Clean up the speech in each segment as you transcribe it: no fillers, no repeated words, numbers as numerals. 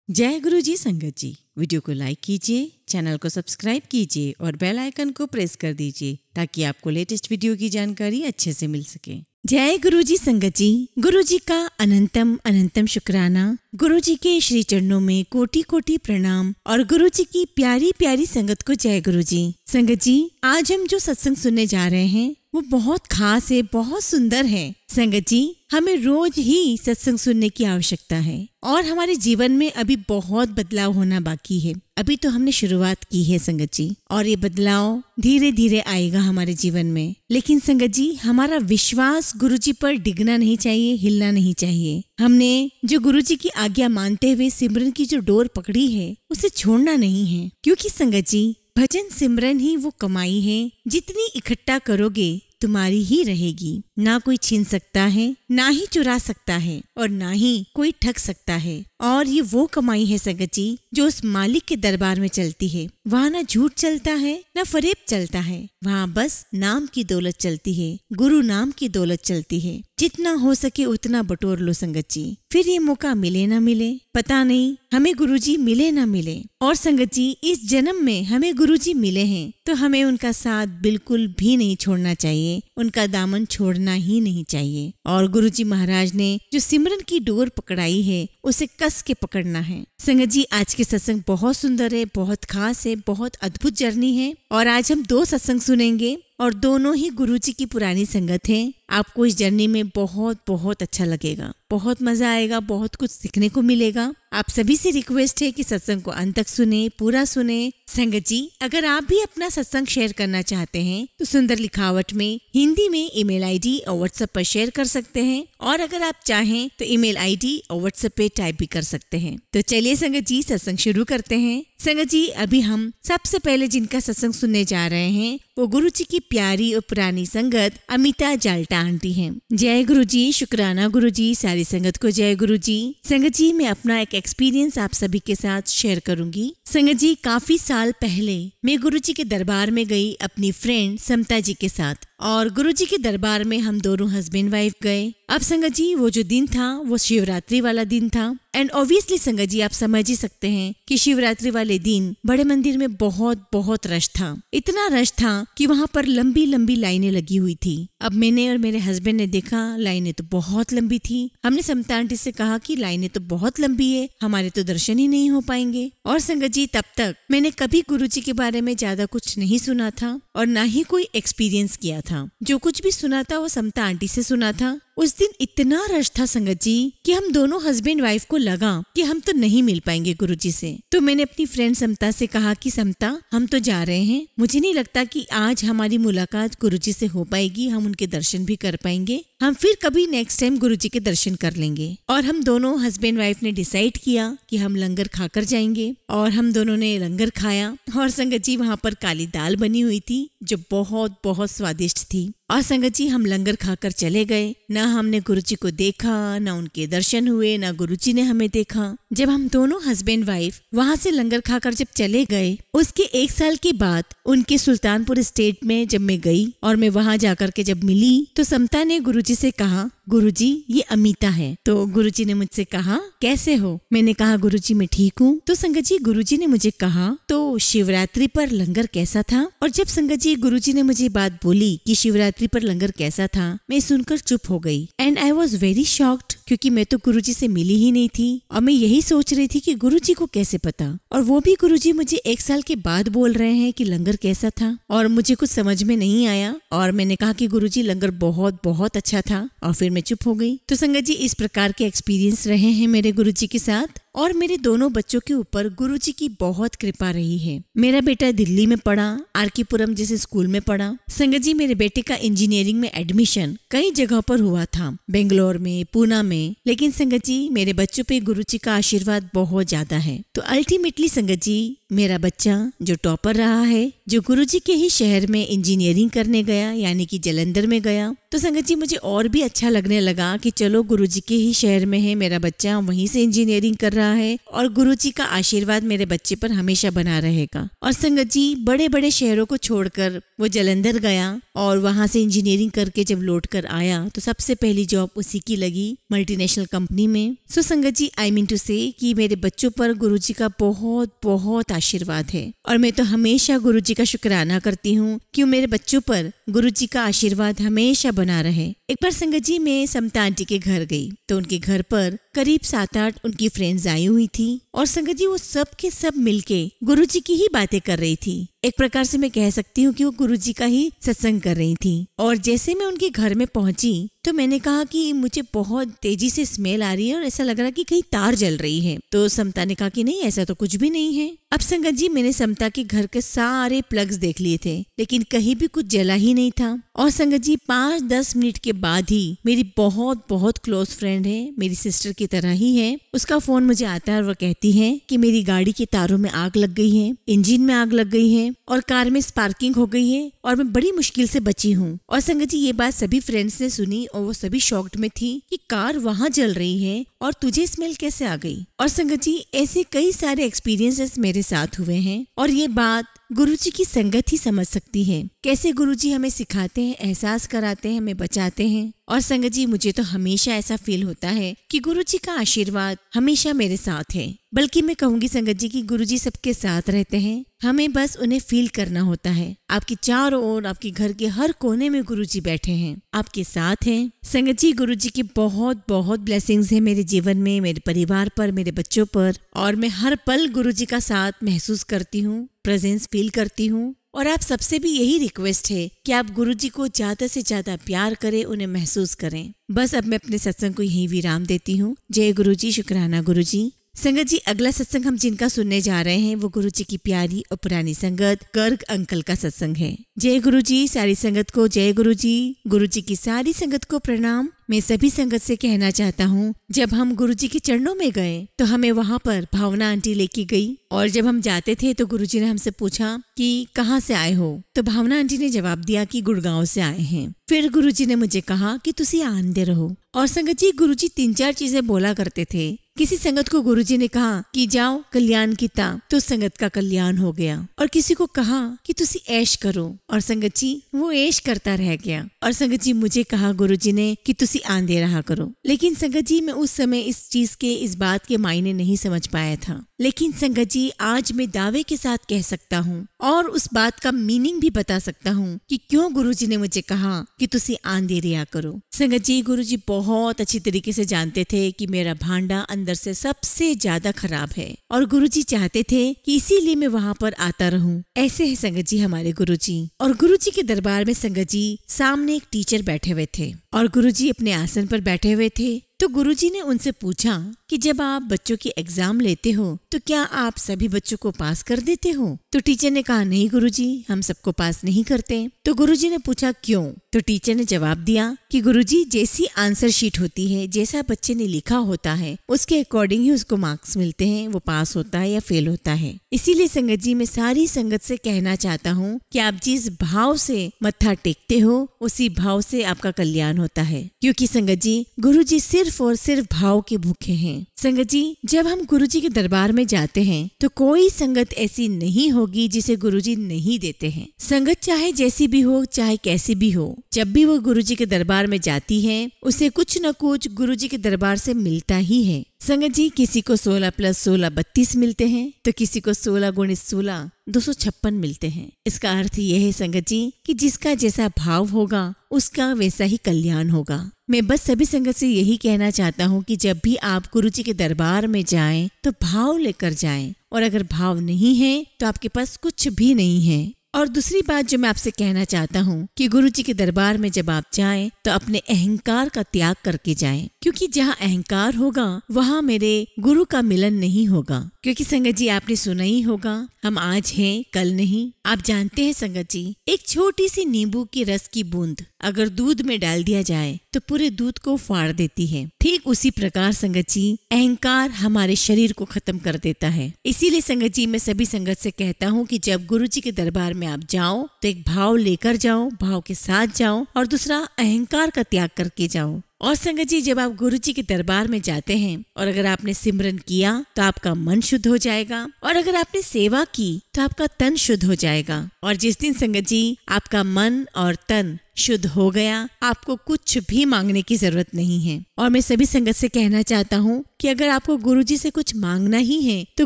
जय गुरु जी संगत जी, वीडियो को लाइक कीजिए, चैनल को सब्सक्राइब कीजिए और बेल आइकन को प्रेस कर दीजिए ताकि आपको लेटेस्ट वीडियो की जानकारी अच्छे से मिल सके। जय गुरु जी संगत जी, गुरु जी का अनंतम अनंतम शुक्राना, गुरु जी के श्री चरणों में कोटि कोटि प्रणाम और गुरु जी की प्यारी प्यारी संगत को जय गुरु जी। संगत जी, आज हम जो सत्संग सुनने जा रहे हैं वो बहुत खास है, बहुत सुंदर है। संगत जी, हमें रोज ही सत्संग सुनने की आवश्यकता है और हमारे जीवन में अभी बहुत बदलाव होना बाकी है। अभी तो हमने शुरुआत की है संगत जी, और ये बदलाव धीरे धीरे आएगा हमारे जीवन में। लेकिन संगत जी, हमारा विश्वास गुरु जी पर डिगना नहीं चाहिए, हिलना नहीं चाहिए। हमने जो गुरु जी की आज्ञा मानते हुए सिमरन की जो डोर पकड़ी है उसे छोड़ना नहीं है, क्योंकि संगत जी, भजन सिमरन ही वो कमाई है, जितनी इकट्ठा करोगे तुम्हारी ही रहेगी। ना कोई छीन सकता है, ना ही चुरा सकता है और ना ही कोई ठग सकता है। और ये वो कमाई है संगत जी, जो उस मालिक के दरबार में चलती है। वहाँ ना झूठ चलता है, ना फरेब चलता है, वहाँ बस नाम की दौलत चलती है, गुरु नाम की दौलत चलती है। जितना हो सके उतना बटोर लो संगत जी, फिर ये मौका मिले ना मिले पता नहीं, हमें गुरुजी मिले ना मिले। और संगत जी, इस जन्म में हमें गुरुजी मिले हैं तो हमें उनका साथ बिल्कुल भी नहीं छोड़ना चाहिए, उनका दामन छोड़ना ही नहीं चाहिए। और गुरुजी महाराज ने जो सिमरन की डोर पकड़ाई है उसे कस के पकड़ना है। संगत जी, आज के सत्संग बहुत सुंदर है, बहुत खास है, बहुत अद्भुत जर्नी है। और आज हम 2 सत्संग सुनेंगे और दोनों ही गुरुजी की पुरानी संगत है। आपको इस जर्नी में बहुत बहुत अच्छा लगेगा, बहुत मजा आएगा, बहुत कुछ सीखने को मिलेगा। आप सभी से रिक्वेस्ट है कि सत्संग को अंत तक सुने, पूरा सुने। संगत जी, अगर आप भी अपना सत्संग शेयर करना चाहते हैं तो सुंदर लिखावट में हिंदी में ईमेल आईडी और व्हाट्सएप पर शेयर कर सकते हैं, और अगर आप चाहें तो ईमेल आईडी और व्हाट्सएप पे टाइप भी कर सकते हैं। तो चलिए संगत जी, सत्संग शुरू करते हैं। संगत जी, अभी हम सबसे पहले जिनका सत्संग सुनने जा रहे हैं वो गुरु जी की प्यारी और पुरानी संगत अमिता जाल्टा आंटी हैं। जय गुरु जी, शुक्राना गुरु जी, सारी संगत को जय गुरु जी। संगत जी, मैं अपना एक एक्सपीरियंस आप सभी के साथ शेयर करूंगी। संगत जी, काफी साल पहले मैं गुरु जी के दरबार में गई अपनी फ्रेंड समता जी के साथ, और गुरु जी के दरबार में हम दोनों हस्बैंड वाइफ गए। अब संगत जी, वो जो दिन था वो शिवरात्रि वाला दिन था। एंड ऑब्वियसली संगत जी, आप समझ ही सकते हैं कि शिवरात्रि वाले दिन बड़े मंदिर में बहुत बहुत रश था। इतना रश था कि वहाँ पर लंबी लंबी लाइनें लगी हुई थी। अब मैंने और मेरे हस्बैंड ने देखा लाइनें तो बहुत लंबी थी। हमने समता आंटी से कहा कि लाइनें तो बहुत लंबी है, हमारे तो दर्शन ही नहीं हो पाएंगे। और संगत जी, तब तक मैंने कभी गुरु जी के बारे में ज्यादा कुछ नहीं सुना था और ना ही कोई एक्सपीरियंस किया था। जो कुछ भी सुना था वो समता आंटी से सुना था। उस दिन इतना रश था संगत जी कि हम दोनों हस्बैंड वाइफ को लगा कि हम तो नहीं मिल पाएंगे गुरुजी से। तो मैंने अपनी फ्रेंड समता से कहा कि समता, हम तो जा रहे हैं, मुझे नहीं लगता कि आज हमारी मुलाकात गुरुजी से हो पाएगी, हम उनके दर्शन भी कर पाएंगे, हम फिर कभी नेक्स्ट टाइम गुरुजी के दर्शन कर लेंगे। और हम दोनों हस्बैंड वाइफ ने डिसाइड किया कि हम लंगर खाकर जाएंगे, और हम दोनों ने लंगर खाया। और संगत जी, वहाँ पर काली दाल बनी हुई थी जो बहुत बहुत स्वादिष्ट थी। और संगत जी, हम लंगर खाकर चले गए। ना हमने गुरुजी को देखा, ना उनके दर्शन हुए, ना गुरुजी ने हमें देखा। जब हम दोनों हस्बैंड वाइफ वहाँ से लंगर खाकर जब चले गए, उसके 1 साल के बाद उनके सुल्तानपुर स्टेट में जब मैं गई और मैं वहाँ जाकर के जब मिली तो समता ने गुरुजी से कहा, गुरुजी ये अमिता है। तो गुरुजी ने मुझसे कहा, कैसे हो? मैंने कहा, गुरुजी मैं ठीक हूँ। तो संगत जी, गुरुजी ने मुझे कहा, तो शिवरात्रि पर लंगर कैसा था? और जब संगत जी गुरुजी ने मुझे बात बोली कि शिवरात्रि पर लंगर कैसा था, मैं सुनकर चुप हो गई। And I was very shocked, क्योंकि मैं तो गुरुजी से मिली ही नहीं थी और मैं यही सोच रही थी कि गुरुजी को कैसे पता, और वो भी गुरुजी मुझे 1 साल के बाद बोल रहे हैं कि लंगर कैसा था। और मुझे कुछ समझ में नहीं आया और मैंने कहा कि गुरुजी लंगर बहुत बहुत अच्छा था, और फिर मैं चुप हो गई। तो संगत जी, इस प्रकार के एक्सपीरियंस रहे हैं मेरे गुरुजी के साथ, और मेरे दोनों बच्चों के ऊपर गुरुजी की बहुत कृपा रही है। मेरा बेटा दिल्ली में पढ़ा, आरकेपुरम जैसे स्कूल में पढ़ा। संगत जी, मेरे बेटे का इंजीनियरिंग में एडमिशन कई जगह पर हुआ था, बेंगलोर में, पूना में। लेकिन संगत जी, मेरे बच्चों पे गुरुजी का आशीर्वाद बहुत ज्यादा है। तो अल्टीमेटली संगत जी, मेरा बच्चा जो टॉपर रहा है, जो गुरुजी के ही शहर में इंजीनियरिंग करने गया, यानी कि जलंधर में गया। तो संगत जी, मुझे और भी अच्छा लगने लगा कि चलो गुरुजी के ही शहर में है मेरा बच्चा, वहीं से इंजीनियरिंग कर रहा रहा है और गुरुजी का आशीर्वाद मेरे बच्चे पर हमेशा बना रहेगा। और संगत जी, बड़े बड़े शहरों को छोड़कर वो जालंधर गया और वहां से इंजीनियरिंग करके जब लौट कर आया तो सबसे पहली जॉब उसी की लगी मल्टीनेशनल कंपनी में। सो संगत जी, आई मीन टू से कि मेरे बच्चों पर गुरुजी का बहुत बहुत आशीर्वाद है और मैं तो हमेशा गुरुजी का शुक्राना करती हूँ कि मेरे बच्चों पर गुरुजी का आशीर्वाद हमेशा बना रहे। एक बार संगत जी, मैं समता आंटी के घर गई तो उनके घर पर करीब 7-8 उनकी फ्रेंड्स आई हुई थी और संगत जी वो सब के सब मिलके गुरुजी की ही बातें कर रही थी। एक प्रकार से मैं कह सकती हूँ कि वो गुरुजी का ही सत्संग कर रही थी। और जैसे मैं उनके घर में पहुंची तो मैंने कहा कि मुझे बहुत तेजी से स्मेल आ रही है और ऐसा लग रहा कि कहीं तार जल रही है। तो समता ने कहा कि नहीं, ऐसा तो कुछ भी नहीं है। अब संगत जी, मैंने समता के घर के सारे प्लग्स देख लिए थे लेकिन कहीं भी कुछ जला ही नहीं था। और संगत जी, 5-10 मिनट के बाद ही मेरी बहुत बहुत क्लोज फ्रेंड है, मेरी सिस्टर की तरह ही है, उसका फोन मुझे आता है और वो कहती है कि मेरी गाड़ी के तारों में आग लग गई है, इंजन में आग लग गई है और कार में स्पार्किंग हो गई है और मैं बड़ी मुश्किल से बची हूँ। और संगत जी, ये बात सभी फ्रेंड्स ने सुनी और वो सभी शॉक्ड में थी कि कार वहाँ जल रही है और तुझे स्मेल कैसे आ गई। और संगत जी, ऐसे कई सारे एक्सपीरियंसेस मेरे साथ हुए हैं और ये बात गुरुजी की संगत ही समझ सकती है। कैसे गुरुजी हमें सिखाते हैं, एहसास कराते हैं, हमें बचाते हैं। और संगत जी, मुझे तो हमेशा ऐसा फील होता है कि गुरुजी का आशीर्वाद हमेशा मेरे साथ है। बल्कि मैं कहूँगी संगत जी कि गुरुजी सबके साथ रहते हैं, हमें बस उन्हें फील करना होता है। आपके चारों ओर, आपके घर के हर कोने में गुरुजी बैठे हैं, आपके साथ हैं। संगत जी, गुरुजी की बहुत बहुत ब्लेसिंग्स है मेरे जीवन में, मेरे परिवार पर, मेरे बच्चों पर। और मैं हर पल गुरुजी का साथ महसूस करती हूँ, प्रेजेंस फील करती हूँ। और आप सबसे भी यही रिक्वेस्ट है कि आप गुरुजी को ज्यादा से ज्यादा प्यार करें, उन्हें महसूस करें। बस अब मैं अपने सत्संग को यही विराम देती हूँ। जय गुरुजी, शुक्राना गुरुजी। संगत जी, अगला सत्संग हम जिनका सुनने जा रहे हैं वो गुरुजी की प्यारी और पुरानी संगत गर्ग अंकल का सत्संग है। जय गुरुजी, सारी संगत को जय गुरुजी। गुरुजी की सारी संगत को प्रणाम। मैं सभी संगत से कहना चाहता हूँ, जब हम गुरुजी के चरणों में गए तो हमें वहाँ पर भावना आंटी लेके गई और जब हम जाते थे तो गुरुजी ने हमसे पूछा कि कहाँ से आए हो, तो भावना आंटी ने जवाब दिया कि गुड़गांव से आए हैं। फिर गुरुजी ने मुझे कहा कि तुसी आंदे रहो। और संगत जी, गुरुजी 3-4 चीजें बोला करते थे। किसी संगत को गुरुजी ने कहा कि जाओ कल्याण कीता तो संगत का कल्याण हो गया, और किसी को कहा कि तुसी ऐश करो और संगत जी वो ऐश करता रह गया। और संगत जी, मुझे कहा गुरुजी ने कि तुसी आंदे रहा करो। लेकिन संगत जी, मैं उस समय इस चीज के, इस बात के मायने नहीं समझ पाया था। लेकिन संगत जी, आज मैं दावे के साथ कह सकता हूँ और उस बात का मीनिंग भी बता सकता हूँ कि क्यों गुरुजी ने मुझे कहा कि तुसी आंदे रहा करो। संगत जी, गुरुजी बहुत अच्छी तरीके से जानते थे कि मेरा भांडा अंदर से सबसे ज्यादा खराब है और गुरुजी चाहते थे कि इसीलिए मैं वहाँ पर आता रहूं। ऐसे है संगत जी हमारे गुरुजी। और गुरुजी के दरबार में संगत जी सामने एक टीचर बैठे हुए थे और गुरुजी अपने आसन पर बैठे हुए थे। तो गुरुजी ने उनसे पूछा कि जब आप बच्चों की एग्जाम लेते हो तो क्या आप सभी बच्चों को पास कर देते हो? तो टीचर ने कहा नहीं गुरुजी, हम सबको पास नहीं करते। तो गुरुजी ने पूछा क्यों? तो टीचर ने जवाब दिया कि गुरुजी, जैसी आंसर शीट होती है, जैसा बच्चे ने लिखा होता है उसके अकॉर्डिंग ही उसको मार्क्स मिलते हैं, वो पास होता है या फेल होता है। इसीलिए संगत जी, मैं सारी संगत से कहना चाहता हूँ कि आप जिस भाव से मत्था टेकते हो उसी भाव से आपका कल्याण होता है, क्योंकि संगत जी गुरुजी सिर्फ और सिर्फ भाव के भूखे हैं। संगत जी, जब हम गुरुजी के दरबार में जाते हैं तो कोई संगत ऐसी नहीं होगी जिसे गुरुजी नहीं देते हैं। संगत चाहे जैसी भी हो, चाहे कैसी भी हो, जब भी वो गुरुजी के दरबार में जाती है उसे कुछ न कुछ गुरुजी के दरबार से मिलता ही है। संगत जी, किसी को 16 + 16 32 मिलते हैं तो किसी को 16 × 16 256 मिलते हैं। इसका अर्थ यह है संगत जी कि जिसका जैसा भाव होगा उसका वैसा ही कल्याण होगा। मैं बस सभी संगत से यही कहना चाहता हूँ कि जब भी आप गुरुजी के दरबार में जाएं तो भाव लेकर जाएं, और अगर भाव नहीं है तो आपके पास कुछ भी नहीं है। और दूसरी बात जो मैं आपसे कहना चाहता हूँ कि गुरुजी के दरबार में जब आप जाएं तो अपने अहंकार का त्याग करके जाएं, क्योंकि जहाँ अहंकार होगा वहाँ मेरे गुरु का मिलन नहीं होगा। क्योंकि संगत जी, आपने सुना ही होगा, हम आज हैं कल नहीं। आप जानते हैं संगत जी, एक छोटी सी नींबू की रस की बूंद अगर दूध में डाल दिया जाए तो पूरे दूध को फाड़ देती है। ठीक उसी प्रकार संगत जी, अहंकार हमारे शरीर को खत्म कर देता है। इसीलिए संगत जी, मैं सभी संगत से कहता हूँ कि जब गुरुजी के दरबार में आप जाओ तो एक भाव लेकर जाओ, भाव के साथ जाओ, और दूसरा अहंकार का त्याग करके जाओ। और संगत जी, जब आप गुरु जी के दरबार में जाते हैं और अगर आपने सिमरन किया तो आपका मन शुद्ध हो जाएगा, और अगर आपने सेवा की तो आपका तन शुद्ध हो जाएगा। और जिस दिन संगत जी आपका मन और तन शुद्ध हो गया, आपको कुछ भी मांगने की जरूरत नहीं है। और मैं सभी संगत से कहना चाहता हूँ कि अगर आपको गुरुजी से कुछ मांगना ही है तो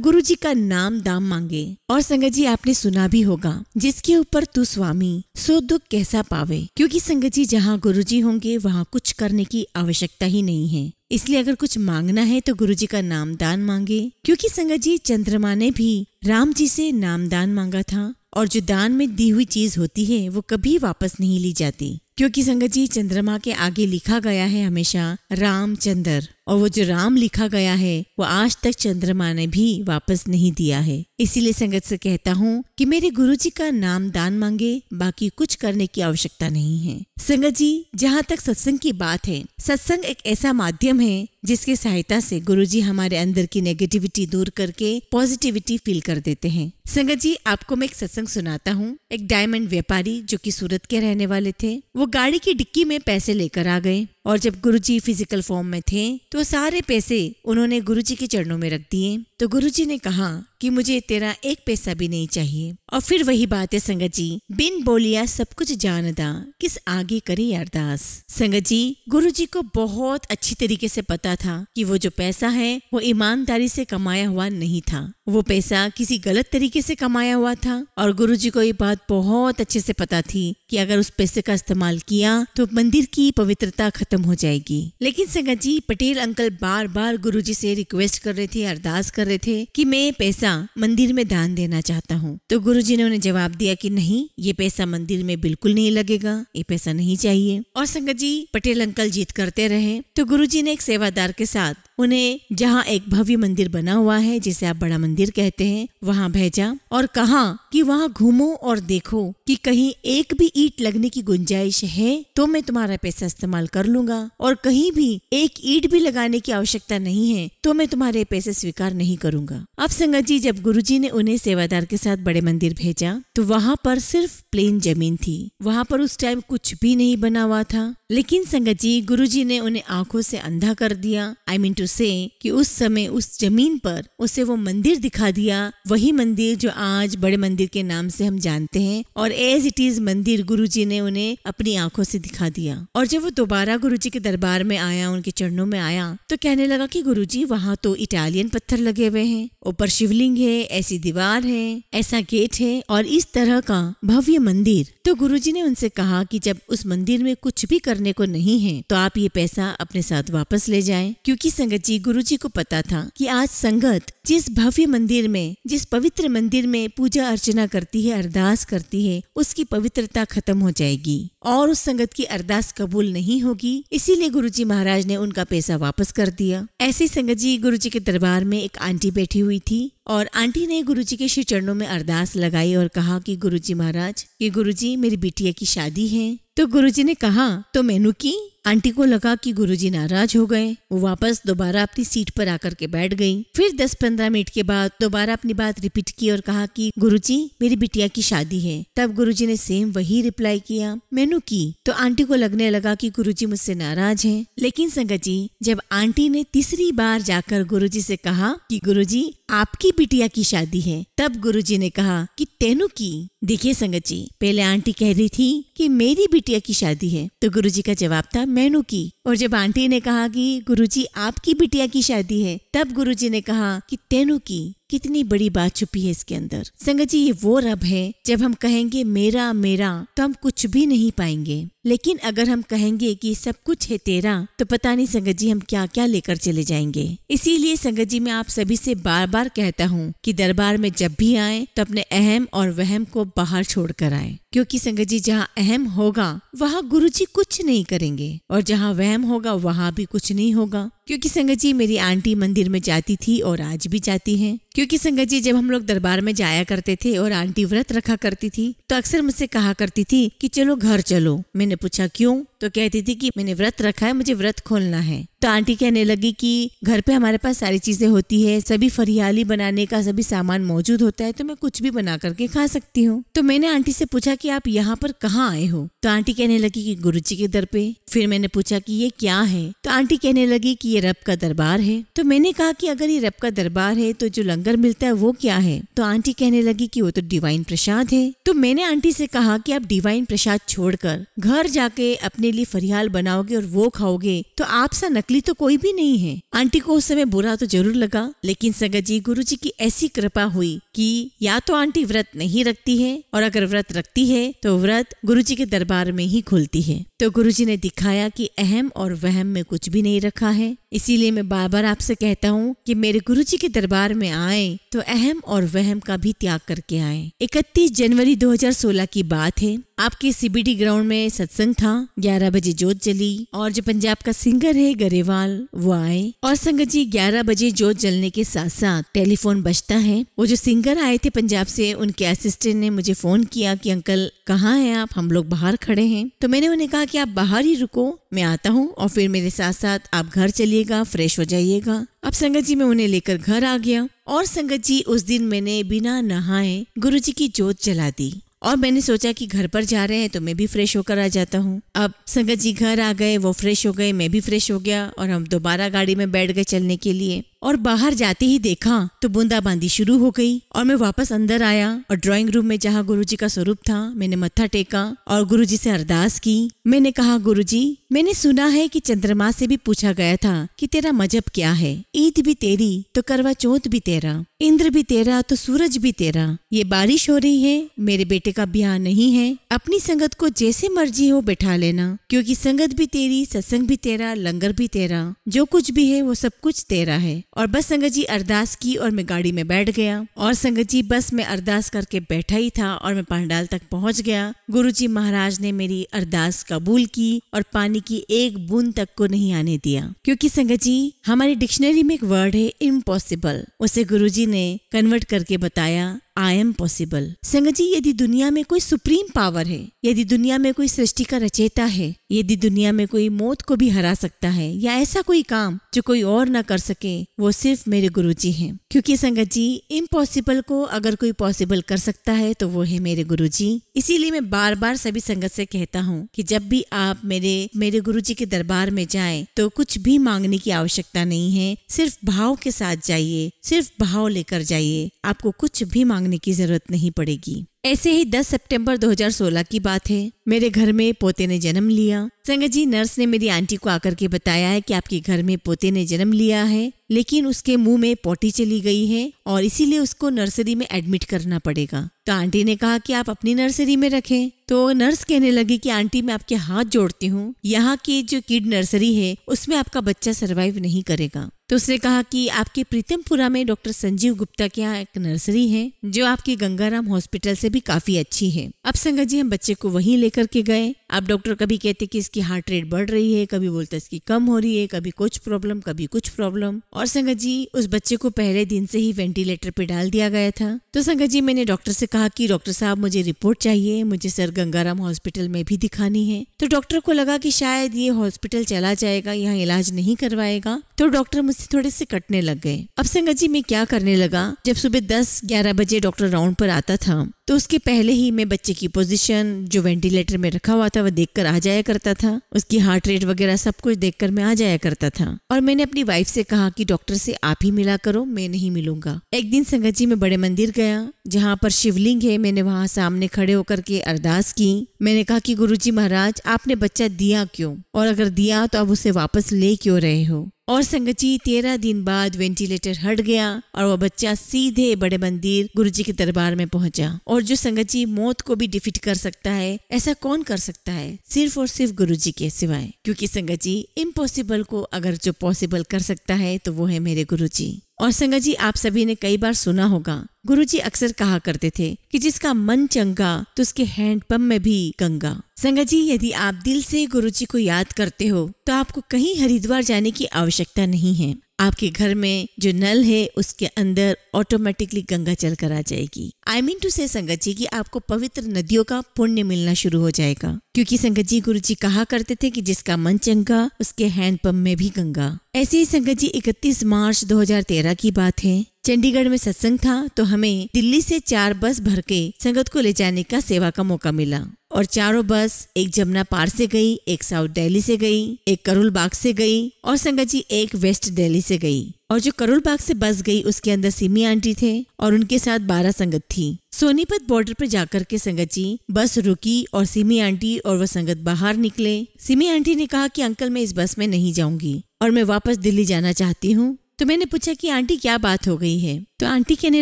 गुरुजी का नाम दाम मांगे। और संगत जी, आपने सुना भी होगा, जिसके ऊपर तू स्वामी सो दुख कैसा पावे। क्योंकि संगत जी, जहाँ गुरुजी होंगे वहाँ कुछ करने की आवश्यकता ही नहीं है। इसलिए अगर कुछ मांगना है तो गुरुजी का नाम दान मांगे। क्योंकि संगत जी, चंद्रमा ने भी राम जी से नाम दान मांगा था, और जो दान में दी हुई चीज होती है वो कभी वापस नहीं ली जाती। क्योंकि संगत जी, चंद्रमा के आगे लिखा गया है हमेशा रामचंद्र, और वो जो राम लिखा गया है वो आज तक चंद्रमा ने भी वापस नहीं दिया है। इसीलिए संगत से कहता हूँ कि मेरे गुरुजी का नाम दान मांगे, बाकी कुछ करने की आवश्यकता नहीं है। संगत जी, जहाँ तक सत्संग की बात है, सत्संग एक ऐसा माध्यम है जिसकी सहायता से गुरुजी हमारे अंदर की नेगेटिविटी दूर करके पॉजिटिविटी फील कर देते हैं। संगत जी, आपको मैं एक सत्संग सुनाता हूँ। एक डायमंड व्यापारी जो कि सूरत के रहने वाले थे, वो गाड़ी की डिक्की में पैसे लेकर आ गए, और जब गुरुजी फिजिकल फॉर्म में थे तो सारे पैसे उन्होंने गुरुजी के चरणों में रख दिए। तो गुरुजी ने कहा कि मुझे तेरा एक पैसा भी नहीं चाहिए। और फिर वही बात है संगत जी, बिन बोलिया सब कुछ जानदा, किस आगे करे अरदास। संगत जी, गुरुजी को बहुत अच्छी तरीके से पता था कि वो जो पैसा है वो ईमानदारी से कमाया हुआ नहीं था, वो पैसा किसी गलत तरीके से कमाया हुआ था। और गुरुजी को ये बात बहुत अच्छे से पता थी कि अगर उस पैसे का इस्तेमाल किया तो मंदिर की पवित्रता खत्म हो जाएगी। लेकिन संगत जी, पटेल अंकल बार बार गुरुजी से रिक्वेस्ट कर रहे थे, अरदास कर रहे थे कि मैं पैसा मंदिर में दान देना चाहता हूँ। तो गुरुजी ने उन्हें जवाब दिया कि नहीं, ये पैसा मंदिर में बिल्कुल नहीं लगेगा, ये पैसा नहीं चाहिए। और संगत जी, पटेल अंकल जिद करते रहे। तो गुरुजी ने एक सेवादार के साथ उन्हें जहाँ एक भव्य मंदिर बना हुआ है, जिसे आप बड़ा मंदिर कहते हैं, वहाँ भेजा और कहा कि वहाँ घूमो और देखो कि कहीं एक भी ईंट लगने की गुंजाइश है तो मैं तुम्हारा पैसा इस्तेमाल कर लूंगा, और कहीं भी एक ईंट भी लगाने की आवश्यकता नहीं है तो मैं तुम्हारे पैसे स्वीकार नहीं करूंगा। अब संगत जी, जब गुरुजी ने उन्हें सेवादार के साथ बड़े मंदिर भेजा तो वहाँ पर सिर्फ प्लेन जमीन थी, वहाँ पर उस टाइम कुछ भी नहीं बना हुआ था। लेकिन संगत जी, गुरुजी ने उन्हें आंखों से अंधा कर दिया। आई मीन टू से कि उस समय उस जमीन पर उसे वो मंदिर दिखा दिया, वही मंदिर जो आज बड़े मंदिर के नाम से हम जानते हैं। और एज इट इज मंदिर गुरुजी ने उन्हें अपनी आंखों से दिखा दिया। और जब वो दोबारा गुरुजी के दरबार में आया, उनके चरणों में आया, तो कहने लगा कि गुरुजी, वहाँ तो इटालियन पत्थर लगे हुए हैं, ऊपर शिवलिंग है, ऐसी दीवार है, ऐसा गेट है और इस तरह का भव्य मंदिर। तो गुरुजी ने उनसे कहा कि जब उस मंदिर में कुछ भी करने को नहीं है तो आप ये पैसा अपने साथ वापस ले जाएं। क्योंकि संगत जी, गुरुजी को पता था कि आज संगत जिस भव्य मंदिर में, जिस पवित्र मंदिर में पूजा अर्चना करती है, अरदास करती है, उसकी पवित्रता खत्म हो जाएगी और उस संगत की अरदास कबूल नहीं होगी। इसीलिए गुरुजी महाराज ने उनका पैसा वापस कर दिया। ऐसी संगत जी, गुरुजी के दरबार में एक आंटी बैठी हुई थी और आंटी ने गुरुजी के श्री चरणों में अरदास लगाई और कहा कि गुरुजी महाराज, कि गुरुजी, मेरी बिटिया की शादी है। तो गुरुजी ने कहा, तो मैनू की? आंटी को लगा कि गुरुजी नाराज हो गए। वो वापस दोबारा अपनी सीट पर आकर के बैठ गई। फिर 10-15 मिनट के बाद दोबारा अपनी बात रिपीट की और कहा कि गुरुजी, मेरी बिटिया की शादी है। तब गुरुजी ने सेम वही रिप्लाई किया, मैनू की? तो आंटी को लगने लगा कि गुरुजी मुझसे नाराज हैं। लेकिन संगत जी, जब आंटी ने तीसरी बार जाकर गुरुजी से कहा कि गुरुजी, आपकी बिटिया की शादी है, तब गुरुजी ने कहा कि तेनू की? देखिए संगत जी, पहले आंटी कह रही थी कि मेरी बिटिया की शादी है, तो गुरुजी का जवाब था मैनू की। और जब आंटी ने कहा कि गुरुजी, आपकी बिटिया की शादी है, तब गुरुजी ने कहा कि तेनू की। कितनी बड़ी बात छुपी है इसके अंदर। संगत जी, ये वो रब है, जब हम कहेंगे मेरा मेरा तो हम कुछ भी नहीं पाएंगे, लेकिन अगर हम कहेंगे कि सब कुछ है तेरा, तो पता नहीं संगत जी हम क्या क्या लेकर चले जाएंगे। इसीलिए संगत जी, मैं आप सभी से बार बार कहता हूँ कि दरबार में जब भी आए तो अपने अहम और वहम को बाहर छोड़ कर आए। क्योंकि संगत जी, जहाँ अहम होगा वहाँ गुरुजी कुछ नहीं करेंगे और जहाँ वहम होगा वहाँ भी कुछ नहीं होगा। क्योंकि संगत जी, मेरी आंटी मंदिर में जाती थी और आज भी जाती हैं। क्योंकि संगत जी, जब हम लोग दरबार में जाया करते थे और आंटी व्रत रखा करती थी तो अक्सर मुझसे कहा करती थी कि चलो घर चलो। मैंने पूछा क्यों? तो कहती थी कि मैंने व्रत रखा है, मुझे व्रत खोलना है। तो आंटी कहने लगी कि घर पे हमारे पास सारी चीजें होती है, सभी फरियाली बनाने का सभी सामान मौजूद होता है, तो मैं कुछ भी बना करके खा सकती हूँ। तो मैंने आंटी से पूछा कि आप यहाँ पर कहाँ आए हो? तो आंटी कहने लगी कि गुरुजी के दर पे। फिर मैंने पूछा कि ये क्या है? तो आंटी कहने लगी कि ये रब का दरबार है। तो मैंने कहा कि अगर ये रब का दरबार है तो जो लंगर मिलता है वो क्या है? तो आंटी कहने लगी कि वो तो डिवाइन प्रसाद है। तो मैंने आंटी से कहा कि आप डिवाइन प्रसाद छोड़कर घर जाके अपने लिए फरियाल बनाओगे और वो खाओगे तो आप सा नकली तो कोई भी नहीं है। आंटी को उस समय बुरा तो जरूर लगा, लेकिन संगत जी गुरुजी की ऐसी कृपा हुई कि या तो आंटी व्रत नहीं रखती है और अगर व्रत रखती है तो व्रत गुरुजी के दरबार में ही खुलती है। तो गुरुजी ने दिखाया कि अहम और वहम में कुछ भी नहीं रखा है। इसीलिए मैं बार बार आपसे कहता हूँ कि मेरे गुरुजी के दरबार में आए तो अहम और वहम का भी त्याग करके आए। 31 जनवरी 2016 की बात है। आपके CBD ग्राउंड में सत्संग था, 11 बजे जोत जली और जो पंजाब का सिंगर है गरेवाल वो आए और संगत जी 11 बजे जोत जलने के साथ साथ टेलीफोन बजता है। वो जो सिंगर आए थे पंजाब से, उनके असिस्टेंट ने मुझे फोन किया कि अंकल कहाँ हैं आप, हम लोग बाहर खड़े हैं। तो मैंने उन्हें कहा कि आप बाहर ही रुको, मैं आता हूँ और फिर मेरे साथ साथ आप घर चलिएगा, फ्रेश हो जाइएगा। अब संगत जी मैं उन्हें लेकर घर आ गया और संगत जी उस दिन मैंने बिना नहाए गुरुजी की जोत जला दी और मैंने सोचा कि घर पर जा रहे हैं तो मैं भी फ्रेश होकर आ जाता हूँ। अब संगत जी घर आ गए, वो फ्रेश हो गए, मैं भी फ्रेश हो गया और हम दोबारा गाड़ी में बैठ गए चलने के लिए। और बाहर जाते ही देखा तो बूंदाबांदी शुरू हो गई और मैं वापस अंदर आया और ड्राइंग रूम में जहाँ गुरुजी का स्वरूप था मैंने मत्था टेका और गुरुजी से अरदास की। मैंने कहा गुरुजी, मैंने सुना है कि चंद्रमा से भी पूछा गया था कि तेरा मजहब क्या है। ईद भी तेरी तो करवा चौथ भी तेरा, इंद्र भी तेरा तो सूरज भी तेरा। ये बारिश हो रही है, मेरे बेटे का ब्याह नहीं है, अपनी संगत को जैसे मर्जी हो बैठा लेना, क्योंकि संगत भी तेरी, सत्संग भी तेरा, लंगर भी तेरा, जो कुछ भी है वो सब कुछ तेरा है। और बस संगत जी अरदास की और मैं गाड़ी में बैठ गया और संगत जी बस मैं अरदास करके बैठा ही था और मैं पंडाल तक पहुंच गया। गुरुजी महाराज ने मेरी अरदास कबूल की और पानी की एक बूंद तक को नहीं आने दिया, क्योंकि संगत जी हमारी डिक्शनरी में एक वर्ड है इम्पॉसिबल, उसे गुरुजी ने कन्वर्ट करके बताया आई एम पॉसिबल। संगत जी यदि दुनिया में कोई सुप्रीम पावर है, यदि दुनिया में कोई सृष्टि का रचयिता है, यदि दुनिया में कोई मौत को भी हरा सकता है या ऐसा कोई काम जो कोई और ना कर सके, वो सिर्फ मेरे गुरुजी हैं। क्योंकि संगत जी इम्पॉसिबल को अगर कोई पॉसिबल कर सकता है तो वो है मेरे गुरुजी। इसीलिए मैं बार बार सभी संगत से कहता हूँ कि जब भी आप मेरे गुरुजी के दरबार में जाएं तो कुछ भी मांगने की आवश्यकता नहीं है, सिर्फ भाव के साथ जाइए, सिर्फ भाव लेकर जाइए, आपको कुछ भी मांगने की जरूरत नहीं पड़ेगी। ऐसे ही 10 सितंबर 2016 की बात है। मेरे घर में पोते ने जन्म लिया। संगत जी नर्स ने मेरी आंटी को आकर के बताया है कि आपके घर में पोते ने जन्म लिया है, लेकिन उसके मुंह में पोटी चली गई है और इसीलिए उसको नर्सरी में एडमिट करना पड़ेगा। तो आंटी ने कहा कि आप अपनी नर्सरी में रखें। तो नर्स कहने लगी कि आंटी मैं आपके हाथ जोड़ती हूँ, यहाँ की जो किड नर्सरी है उसमें आपका बच्चा सरवाइव नहीं करेगा। तो उसने कहा कि आपके प्रीतमपुरा में डॉक्टर संजीव गुप्ता के यहाँ एक नर्सरी है जो आपके गंगाराम हॉस्पिटल से भी काफी अच्छी है। अब संगत जी हम बच्चे को वहीं लेकर के गए। अब डॉक्टर कभी कहते कि इसकी हार्ट रेट बढ़ रही है, कभी बोलते इसकी कम हो रही है, कभी कुछ प्रॉब्लम कभी कुछ प्रॉब्लम। और संगत जी उस बच्चे को पहले दिन से ही वेंटिलेटर पे डाल दिया गया था। तो संगत जी मैंने डॉक्टर से कहा कि डॉक्टर साहब मुझे रिपोर्ट चाहिए, मुझे सर गंगाराम हॉस्पिटल में भी दिखानी है। तो डॉक्टर को लगा कि शायद ये हॉस्पिटल चला जाएगा, यहाँ इलाज नहीं करवाएगा, तो डॉक्टर मुझसे थोड़े से कटने लग गए। अब संगत जी मैं क्या करने लगा, जब सुबह 10-11 बजे डॉक्टर राउंड पर आता था तो उसके पहले ही मैं बच्चे की पोजीशन जो वेंटिलेटर में रखा हुआ था वह देखकर आ जाया करता था, उसकी हार्ट रेट वगैरह सब कुछ देखकर मैं आ जाया करता था। और मैंने अपनी वाइफ से कहा कि डॉक्टर से आप ही मिला करो, मैं नहीं मिलूंगा। एक दिन संगत जी मैं बड़े मंदिर गया जहाँ पर शिवलिंग है, मैंने वहाँ सामने खड़े होकर के अरदास की। मैंने कहा कि गुरुजी महाराज आपने बच्चा दिया क्यों, और अगर दिया तो अब उसे वापस ले क्यों रहे हो। और संगत जी 13 दिन बाद वेंटिलेटर हट गया और वह बच्चा सीधे बड़े मंदिर गुरुजी के दरबार में पहुंचा। और जो संगत जी मौत को भी डिफीट कर सकता है, ऐसा कौन कर सकता है, सिर्फ और सिर्फ गुरुजी के सिवाय। क्योंकि संगत जी इम्पॉसिबल को अगर जो पॉसिबल कर सकता है तो वो है मेरे गुरुजी। और संगत जी आप सभी ने कई बार सुना होगा, गुरुजी अक्सर कहा करते थे कि जिसका मन चंगा तो उसके हैंडपंप में भी गंगा। संगत जी यदि आप दिल से गुरुजी को याद करते हो तो आपको कहीं हरिद्वार जाने की आवश्यकता नहीं है। आपके घर में जो नल है उसके अंदर ऑटोमेटिकली गंगा चल कर आ जाएगी। आई मीन टू से संगत जी कि आपको पवित्र नदियों का पुण्य मिलना शुरू हो जाएगा, क्योंकि संगत जी गुरु जी कहा करते थे कि जिसका मन चंगा उसके हैंडपंप में भी गंगा। ऐसे ही संगत जी 31 मार्च 2013 की बात है। चंडीगढ़ में सत्संग था तो हमें दिल्ली से 4 बस भर के संगत को ले जाने का सेवा का मौका मिला और चारों बस, एक जमुना पार से गई, एक साउथ दिल्ली से गई, एक करोल बाग से गई और संगत जी एक वेस्ट दिल्ली से गई। और जो करोल बाग से बस गई उसके अंदर सिमी आंटी थे और उनके साथ 12 संगत थी। सोनीपत बॉर्डर पर जाकर के संगत जी बस रुकी और सिमी आंटी और वह संगत बाहर निकले। सिमी आंटी ने कहा कि अंकल मैं इस बस में नहीं जाऊंगी और मैं वापस दिल्ली जाना चाहती हूँ। तो मैंने पूछा कि आंटी क्या बात हो गई है। तो आंटी कहने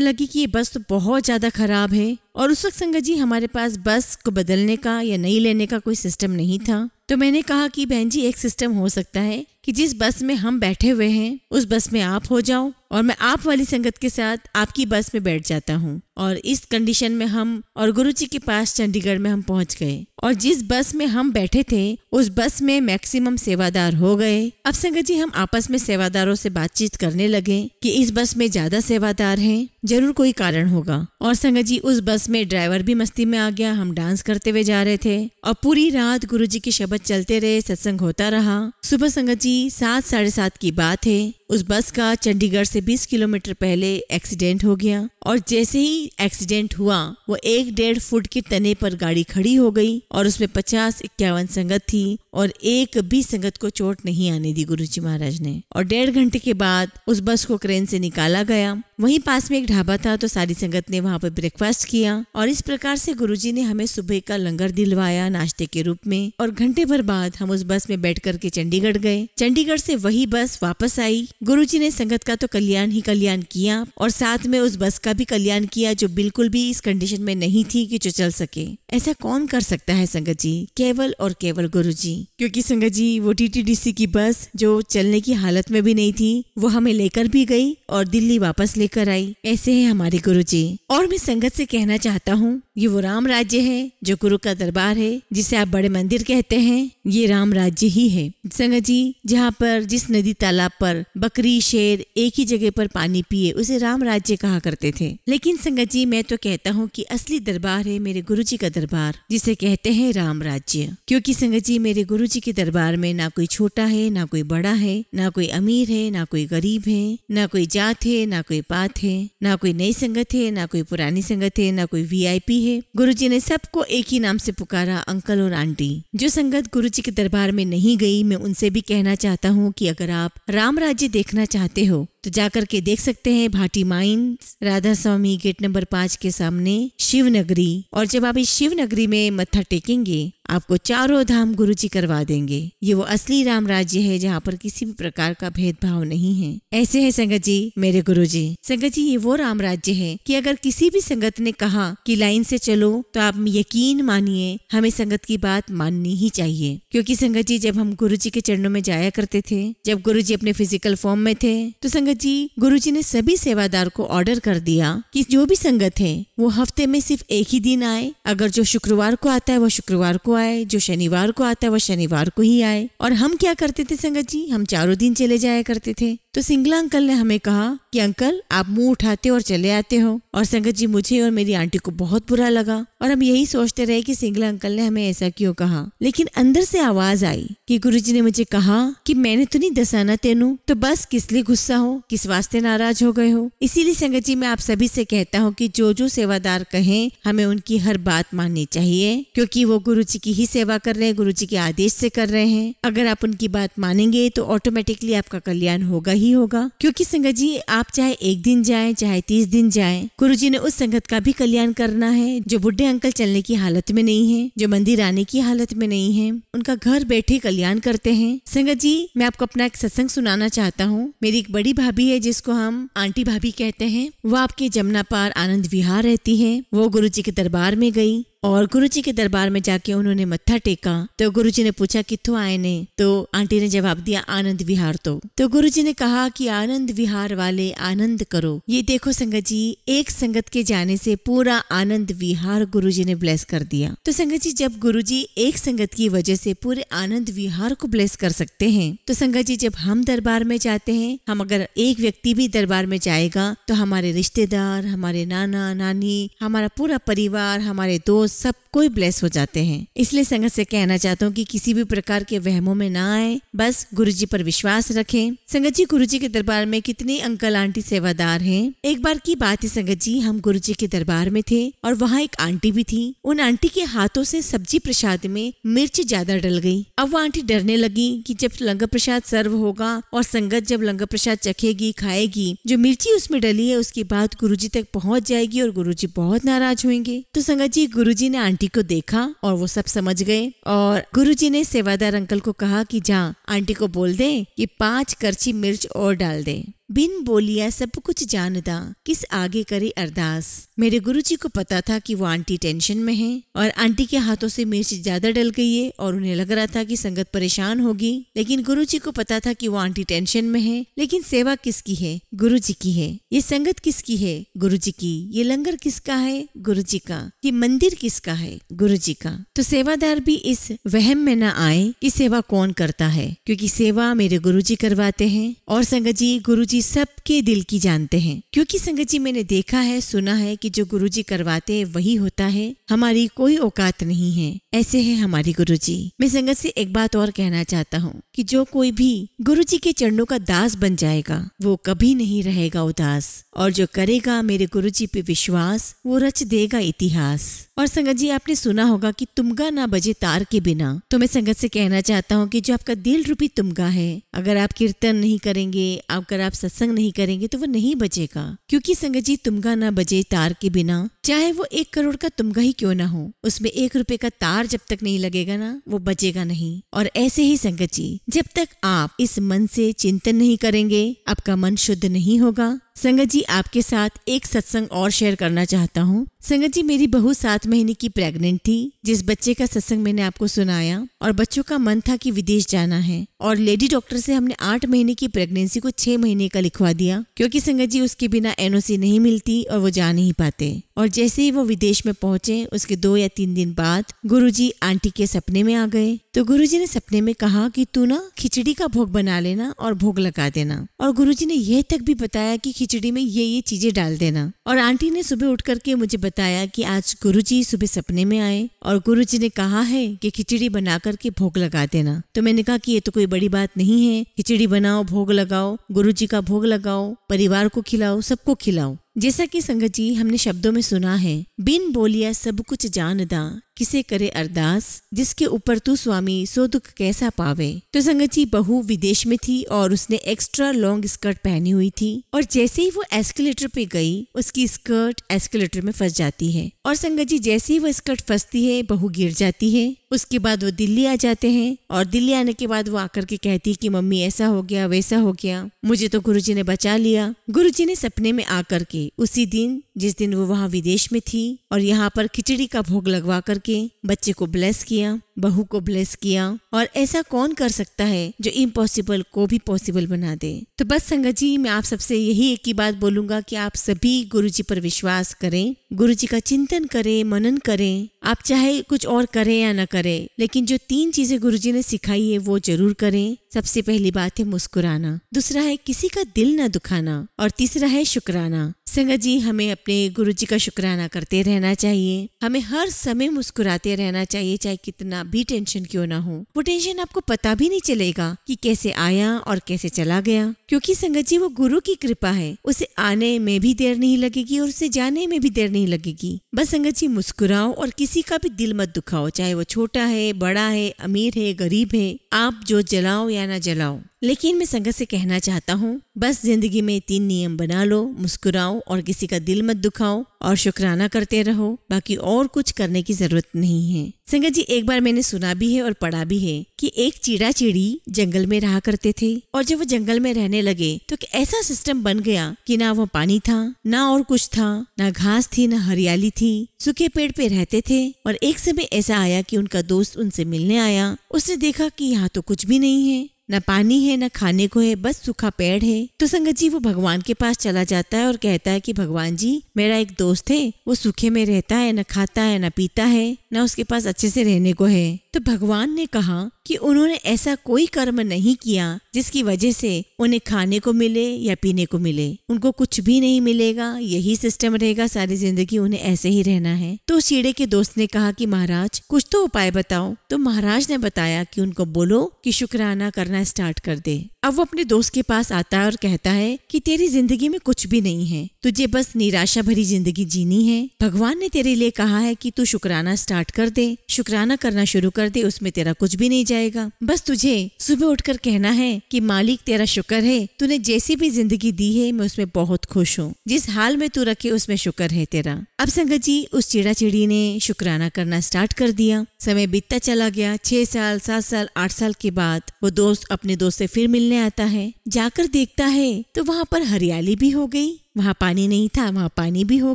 लगी कि ये बस तो बहुत ज्यादा खराब है और उस वक्त संगत जी हमारे पास बस को बदलने का या नई लेने का कोई सिस्टम नहीं था। तो मैंने कहा कि बहन जी एक सिस्टम हो सकता है कि जिस बस में हम बैठे हुए हैं उस बस में आप हो जाओ और मैं आप वाली संगत के साथ आपकी बस में बैठ जाता हूँ। और इस कंडीशन में हम और गुरुजी के पास चंडीगढ़ में हम पहुँच गए और जिस बस में हम बैठे थे उस बस में मैक्सिमम सेवादार हो गए। अब संगत जी हम आपस में सेवादारों से बातचीत करने लगे कि इस बस में ज्यादा सेवादार हैं, जरूर कोई कारण होगा। और संगत जी उस बस में ड्राइवर भी मस्ती में आ गया, हम डांस करते हुए जा रहे थे और पूरी रात गुरुजी के शब्द चलते रहे, सत्संग होता रहा। सुबह संगत जी 7 साढ़े 7 की बात है, उस बस का चंडीगढ़ से 20 किलोमीटर पहले एक्सीडेंट हो गया और जैसे ही एक्सीडेंट हुआ वो 1-1.5 फुट के तने पर गाड़ी खड़ी हो गई और उसमें 50-51 संगत थी और एक भी संगत को चोट नहीं आने दी गुरुजी महाराज ने। और 1.5 घंटे के बाद उस बस को क्रेन से निकाला गया। वहीं पास में एक ढाबा था तो सारी संगत ने वहां पर ब्रेकफास्ट किया और इस प्रकार से गुरुजी ने हमें सुबह का लंगर दिलवाया नाश्ते के रूप में। और घंटे भर बाद हम उस बस में बैठ करके चंडीगढ़ गए। चंडीगढ़ से वही बस वापस आई। गुरुजी ने संगत का तो कल्याण ही कल्याण किया और साथ में उस बस का भी कल्याण किया जो बिल्कुल भी इस कंडीशन में नहीं थी कि जो चल सके। ऐसा कौन कर सकता है संगत जी? केवल और केवल गुरुजी। क्योंकि संगत जी वो टीटीडीसी की बस जो चलने की हालत में भी नहीं थी वो हमें लेकर भी गई और दिल्ली वापस लेकर आई। ऐसे है हमारे गुरुजी। और मैं संगत से कहना चाहता हूँ ये वो राम राज्य है जो गुरु का दरबार है, जिसे आप बड़े मंदिर कहते हैं, ये राम राज्य ही है संगत जी। जहाँ पर जिस नदी तालाब पर बकरी शेर एक ही जगह पर पानी पिए उसे राम राज्य कहा करते थे। लेकिन संगत जी मैं तो कहता हूँ कि असली दरबार है मेरे गुरुजी का दरबार, जिसे कहते हैं राम राज्य। क्योंकि संगत जी मेरे गुरुजी के दरबार में ना कोई छोटा है, ना कोई बड़ा है, ना कोई अमीर है, ना कोई गरीब है, ना कोई जात है, ना कोई पात है, ना कोई नई संगत है, ना कोई पुरानी संगत है, ना कोई वीआईपी है। गुरुजी ने सबको एक ही नाम से पुकारा, अंकल और आंटी। जो संगत गुरुजी के दरबार में नहीं गई मैं उनसे भी कहना चाहता हूँ कि अगर आप राम राज्य देखना चाहते हो तो जाकर के देख सकते हैं भाटी माइंस, राधा स्वामी गेट नंबर 5 के सामने शिवनगरी। और जब आप इस शिवनगरी में मत्था टेकेंगे आपको चारों धाम गुरुजी करवा देंगे। ये वो असली राम राज्य है जहाँ पर किसी भी प्रकार का भेदभाव नहीं है। ऐसे है संगत जी मेरे गुरुजी। संगत जी ये वो राम राज्य है कि अगर किसी भी संगत ने कहा कि लाइन से चलो तो आप यकीन मानिए हमें संगत की बात माननी ही चाहिए। क्योंकि संगत जी जब हम गुरुजी के चरणों में जाया करते थे, जब गुरुजी अपने फिजिकल फॉर्म में थे, तो संगत जी गुरुजी ने सभी सेवादार को ऑर्डर कर दिया कि जो भी संगत है वो हफ्ते में सिर्फ एक ही दिन आए। अगर जो शुक्रवार को आता है वो शुक्रवार को आए, जो शनिवार को आता है वो शनिवार को ही आए। और हम क्या करते थे संगत जी, हम चारों दिन चले जाया करते थे। तो सिंगला अंकल ने हमें कहा कि अंकल आप मुंह उठाते और चले आते हो। और संगत जी मुझे और मेरी आंटी को बहुत बुरा लगा और हम यही सोचते रहे कि सिंगला अंकल ने हमें ऐसा क्यों कहा। लेकिन अंदर से आवाज आई कि गुरुजी ने मुझे कहा कि मैंने तो नहीं दसाना तेनू, तो बस किस लिए गुस्सा हो, किस वास्ते नाराज हो गए हो। इसीलिए संगत जी मैं आप सभी से कहता हूँ कि जो जो सेवादार कहें हमें उनकी हर बात माननी चाहिए, क्योंकि वो गुरुजी की ही सेवा कर रहे हैं, गुरुजी के आदेश से कर रहे हैं। अगर आप उनकी बात मानेंगे तो ऑटोमेटिकली आपका कल्याण होगा ही होगा। क्योंकि संगत जी आप चाहे एक दिन जाएं चाहे 30 दिन जाएं, गुरुजी ने उस संगत का भी कल्याण करना है जो बुढ़े अंकल चलने की हालत में नहीं है, जो मंदिर आने की हालत में नहीं है, उनका घर बैठे कल्याण करते हैं। संगत जी मैं आपको अपना एक सत्संग सुनाना चाहता हूँ। मेरी एक बड़ी भाभी है जिसको हम आंटी भाभी कहते हैं। वो आपके जमुना पार आनंद विहार रहती है। वो गुरुजी के दरबार में गई और गुरुजी के दरबार में जाके उन्होंने मत्था टेका। तो गुरुजी ने पूछा कित्थों आए ने? तो आंटी ने जवाब दिया आनंद विहार। तो गुरुजी ने कहा कि आनंद विहार वाले आनंद करो। ये देखो संगत जी, एक संगत के जाने से पूरा आनंद विहार गुरुजी ने ब्लेस कर दिया। तो संगत जी, जब गुरुजी एक संगत की वजह से पूरे आनंद विहार को ब्लेस कर सकते हैं, तो संगत जी जब हम दरबार में जाते हैं, हम अगर एक व्यक्ति भी दरबार में जाएगा तो हमारे रिश्तेदार, हमारे नाना नानी, हमारा पूरा परिवार, हमारे दोस्त, सब कोई ब्लेस हो जाते हैं। इसलिए संगत से कहना चाहता हूँ कि किसी भी प्रकार के वहमों में ना आए, बस गुरुजी पर विश्वास रखें। संगत जी, गुरुजी के दरबार में कितने अंकल आंटी सेवादार हैं। एक बार की बात है संगत जी, हम गुरुजी के दरबार में थे और वहाँ एक आंटी भी थी। उन आंटी के हाथों से सब्जी प्रसाद में मिर्च ज्यादा डल गई। अब वो आंटी डरने लगी कि जब लंगर प्रसाद सर्व होगा और संगत जब लंगर प्रसाद चखेगी, खाएगी, जो मिर्ची उसमें डली है उसके बाद गुरुजी तक पहुँच जाएगी और गुरुजी बहुत नाराज होंगे। तो संगत जी, गुरुजी ने आंटी को देखा और वो सब समझ गए और गुरुजी ने सेवादार अंकल को कहा कि जा आंटी को बोल दे कि 5 करछी मिर्च और डाल दे। बिन बोलिया सब कुछ जानदा, किस आगे करे अरदास। मेरे गुरुजी को पता था कि वो आंटी टेंशन में है और आंटी के हाथों से मिर्च ज्यादा डल गई है और उन्हें लग रहा था कि संगत परेशान होगी। लेकिन गुरुजी को पता था कि वो आंटी टेंशन में है। लेकिन सेवा किसकी है? गुरुजी की है। ये संगत किसकी है? गुरुजी की। ये लंगर किसका है? गुरुजी का। ये मंदिर किसका है? गुरुजी का। तो सेवादार भी इस वहम में न आए कि सेवा कौन करता है, क्योंकि सेवा मेरे गुरुजी करवाते हैं। और संगत जी, गुरुजी सबके दिल की जानते हैं, क्योंकि संगत जी मैंने देखा है, सुना है कि जो गुरुजी करवाते हैं वही होता है। हमारी कोई औकात नहीं है, ऐसे है हमारी गुरुजी। मैं संगत से एक बात और कहना चाहता हूँ कि जो कोई भी गुरुजी के चरणों का दास बन जाएगा वो कभी नहीं रहेगा उदास, और जो करेगा मेरे गुरुजी पे विश्वास वो रच देगा इतिहास। और संगत जी, आपने सुना होगा कि तुमगा ना बजे तार के बिना। तो मैं संगत से कहना चाहता हूँ कि जो आपका दिल रूपी तुमगा है, अगर आप कीर्तन नहीं करेंगे, अगर आप सत्संग नहीं करेंगे तो वो नहीं बजेगा। क्योंकि संगत जी, तुमगा ना बजे तार के बिना, चाहे वो 1 करोड़ का तुमगा ही क्यों ना हो, उसमें 1 रुपए का तार जब तक नहीं लगेगा ना, वो बजेगा नहीं। और ऐसे ही संगत जी, जब तक आप इस मन से चिंतन नहीं करेंगे, आपका मन शुद्ध नहीं होगा। संगत जी, आपके साथ एक सत्संग और शेयर करना चाहता हूँ। संगत जी, मेरी बहू 7 महीने की प्रेग्नेंट थी। जिस बच्चे का सत्संग मैंने आपको सुनाया, और बच्चों का मन था कि विदेश जाना है, और लेडी डॉक्टर से हमने 8 महीने की प्रेगनेंसी को 6 महीने का लिखवा दिया, क्योंकि संगत जी उसके बिना एनओसी नहीं मिलती और वो जा नहीं पाते। और जैसे ही वो विदेश में पहुंचे, उसके 2 या 3 दिन बाद गुरुजी आंटी के सपने में आ गए। तो गुरुजी ने सपने में कहा कि तू ना खिचड़ी का भोग बना लेना और भोग लगा देना। और गुरुजी ने यह तक भी बताया कि खिचड़ी में ये चीजें डाल देना। और आंटी ने सुबह उठ करके मुझे बताया कि आज गुरुजी सुबह सपने में आए और गुरुजी ने कहा है कि खिचड़ी बना करके भोग लगा देना। तो मैंने कहा कि ये तो कोई बड़ी बात नहीं है, खिचड़ी बनाओ, भोग लगाओ, गुरुजी का भोग लगाओ, परिवार को खिलाओ, सबको खिलाओ। जैसा कि संगत जी हमने शब्दों में सुना है, बिन बोलिया सब कुछ जानदा, किसे करे अरदास, जिसके ऊपर तू स्वामी सो दुख कैसा पावे। तो संगत जी, बहू विदेश में थी और उसने एक्स्ट्रा लॉन्ग स्कर्ट पहनी हुई थी, और जैसे ही वो एस्केलेटर पे गई, उसकी स्कर्ट एस्केलेटर में फंस जाती है। और संगत जी, जैसे ही वो स्कर्ट फंसती है, बहू गिर जाती है। उसके बाद वो दिल्ली आ जाते हैं, और दिल्ली आने के बाद वो आकर के कहती है कि मम्मी ऐसा हो गया, वैसा हो गया, मुझे तो गुरुजी ने बचा लिया। गुरुजी ने सपने में आकर के उसी दिन, जिस दिन वो वहाँ विदेश में थी, और यहाँ पर खिचड़ी का भोग लगवा करके बच्चे को ब्लेस किया, बहू को ब्लेस किया। और ऐसा कौन कर सकता है जो इम्पॉसिबल को भी पॉसिबल बना दे। तो बस संगत जी, मैं आप सबसे यही एक ही बात बोलूंगा कि आप सभी गुरुजी पर विश्वास करें, गुरुजी का चिंतन करें, मनन करें। आप चाहे कुछ और करें या न करें, लेकिन जो 3 चीजें गुरुजी ने सिखाई है वो जरूर करें। सबसे पहली बात है मुस्कुराना, दूसरा है किसी का दिल न दुखाना, और तीसरा है शुक्राना। संगत जी, हमें अपने गुरुजी का शुक्राना करते रहना चाहिए। हमें हर समय मुस्कुराते रहना चाहिए, चाहे कितना भी टेंशन क्यों ना हो। वो टेंशन आपको पता भी नहीं चलेगा कि कैसे आया और कैसे चला गया, क्योंकि संगत जी वो गुरु की कृपा है। उसे आने में भी देर नहीं लगेगी और उसे जाने में भी देर नहीं लगेगी। बस संगत जी मुस्कुराओ और किसी का भी दिल मत दुखाओ, चाहे वो छोटा है, बड़ा है, अमीर है, गरीब है। आप जो जलाओ या ना जलाओ, लेकिन मैं संगत से कहना चाहता हूँ, बस जिंदगी में 3 नियम बना लो, मुस्कुराओ और किसी का दिल मत दुखाओ और शुक्राना करते रहो, बाकी और कुछ करने की जरूरत नहीं है। संगत जी, एक बार मैंने सुना भी है और पढ़ा भी है कि एक चिड़ा चिड़ी जंगल में रहा करते थे और जब वो जंगल में रहने लगे तो ऐसा सिस्टम बन गया कि ना वो पानी था, ना और कुछ था, ना घास थी, ना हरियाली थी, सूखे पेड़ पे रहते थे। और एक समय ऐसा आया कि उनका दोस्त उनसे मिलने आया। उसने देखा कि यहाँ तो कुछ भी नहीं है, न पानी है, न खाने को है, बस सूखा पेड़ है। तो संगत जी वो भगवान के पास चला जाता है और कहता है कि भगवान जी, मेरा एक दोस्त है, वो सूखे में रहता है, न खाता है, न पीता है, न उसके पास अच्छे से रहने को है। तो भगवान ने कहा कि उन्होंने ऐसा कोई कर्म नहीं किया जिसकी वजह से उन्हें खाने को मिले या पीने को मिले। उनको कुछ भी नहीं मिलेगा, यही सिस्टम रहेगा सारी जिंदगी, उन्हें ऐसे ही रहना है। तो शीड़े के दोस्त ने कहा कि महाराज कुछ तो उपाय बताओ। तो महाराज ने बताया कि उनको बोलो कि शुक्राना करना स्टार्ट कर दे। अब वो अपने दोस्त के पास आता है और कहता है कि तेरी जिंदगी में कुछ भी नहीं है, तुझे बस निराशा भरी जिंदगी जीनी है। भगवान ने तेरे लिए कहा है कि तू शुक्राना स्टार्ट कर दे, शुक्राना करना शुरू कर दे, उसमें तेरा कुछ भी नहीं जाएगा। बस तुझे सुबह उठकर कहना है कि मालिक तेरा शुक्र है, तूने जैसी भी जिंदगी दी है मैं उसमें बहुत खुश हूँ, जिस हाल में तू रखे उसमें शुक्र है तेरा। अब संगत जी उस चिड़ा चिड़ी ने शुक्राना करना स्टार्ट कर दिया। समय बीतता चला गया। 6 साल, 7 साल, 8 साल के बाद वो दोस्त अपने दोस्त से फिर मिलने आता है। जाकर देखता है तो वहाँ पर हरियाली भी हो गई, वहाँ पानी नहीं था, वहाँ पानी भी हो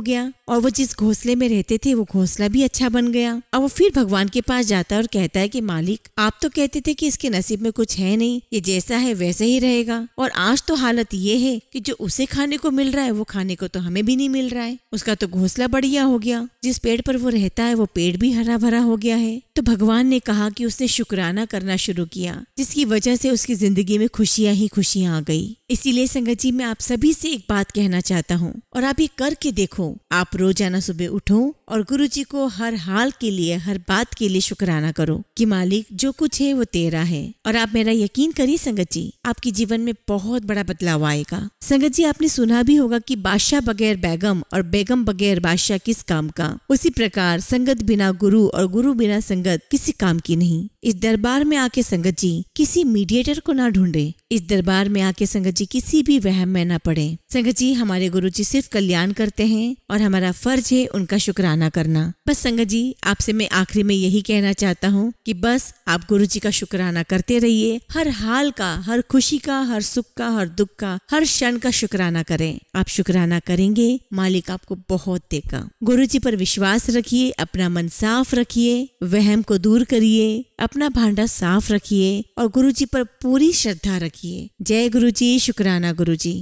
गया, और वो जिस घोंसले में रहते थे वो घोंसला भी अच्छा बन गया। अब वो फिर भगवान के पास जाता है और कहता है कि मालिक, आप तो कहते थे कि इसके नसीब में कुछ है नहीं, ये जैसा है वैसे ही रहेगा, और आज तो हालत ये है कि जो उसे खाने को मिल रहा है वो खाने को तो हमें भी नहीं मिल रहा है। उसका तो घोंसला बढ़िया हो गया, जिस पेड़ पर वो रहता है वो पेड़ भी हरा भरा हो गया है। तो भगवान ने कहा कि उसने शुक्राना करना शुरू किया, जिसकी वजह से उसकी जिंदगी में खुशियां ही खुशियां आ गई। इसीलिए संगत जी मैं आप सभी से एक बात कहना चाहता हूँ, और आप ये करके देखो। आप रोजाना सुबह उठो और गुरु जी को हर हाल के लिए, हर बात के लिए शुक्राना करो कि मालिक जो कुछ है वो तेरा है। और आप मेरा यकीन करिए संगत जी, आपके जीवन में बहुत बड़ा बदलाव आएगा। संगत जी आपने सुना भी होगा कि बादशाह बगैर बेगम और बेगम बगैर बादशाह किस काम का। उसी प्रकार संगत बिना गुरु और गुरु बिना संगत किसी काम की नहीं। इस दरबार में आके संगत जी किसी मीडिएटर को ना ढूंढे, इस दरबार में आके संगत जी किसी भी वहम में ना पड़े। संगत जी हमारे गुरु जी सिर्फ कल्याण करते हैं और हमारा फर्ज है उनका शुक्राना करना। बस संगत जी आपसे मैं आखिरी में यही कहना चाहता हूँ कि बस आप गुरु जी का शुक्राना करते रहिए। हर हाल का, हर खुशी का, हर सुख का, हर दुख का, हर क्षण का शुक्राना करें। आप शुक्राना करेंगे, मालिक आपको बहुत देगा। गुरु जी पर विश्वास रखिए, अपना मन साफ रखिए, वहम को दूर करिए, अपना भांडा साफ रखिए और गुरु जी पर पूरी श्रद्धा रखिए। जय गुरु जी, शुक्राना गुरु जी।